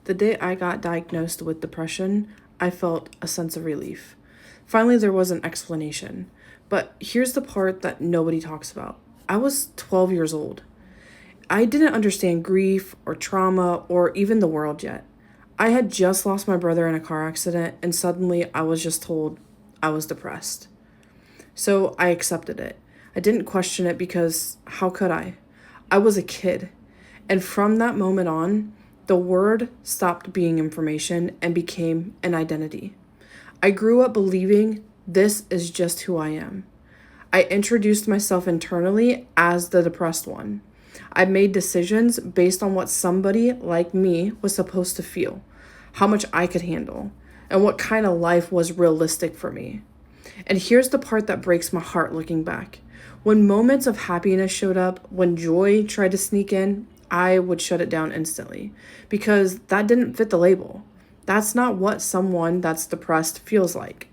The day I got diagnosed with depression, I felt a sense of relief. Finally, there was an explanation. But here's the part that nobody talks about. I was 12 years old. I didn't understand grief or trauma or even the world yet. I had just lost my brother in a car accident, and suddenly I was just told I was depressed. So I accepted it. I didn't question it because how could I? I was a kid. And from that moment on, the word stopped being information and became an identity. I grew up believing this is just who I am. I introduced myself internally as the depressed one. I made decisions based on what somebody like me was supposed to feel, how much I could handle, and what kind of life was realistic for me. And here's the part that breaks my heart looking back. When moments of happiness showed up, when joy tried to sneak in, I would shut it down instantly because that didn't fit the label. That's not what someone that's depressed feels like.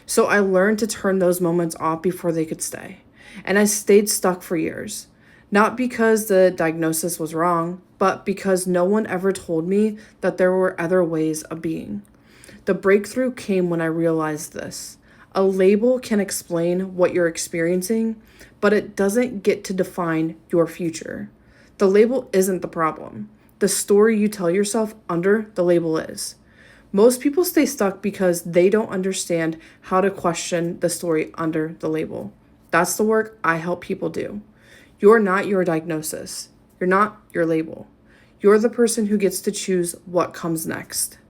So I learned to turn those moments off before they could stay. And I stayed stuck for years. Not because the diagnosis was wrong, but because no one ever told me that there were other ways of being. The breakthrough came when I realized this. A label can explain what you're experiencing, but it doesn't get to define your future. The label isn't the problem. The story you tell yourself under the label is. Most people stay stuck because they don't understand how to question the story under the label. That's the work I help people do. You're not your diagnosis. You're not your label. You're the person who gets to choose what comes next.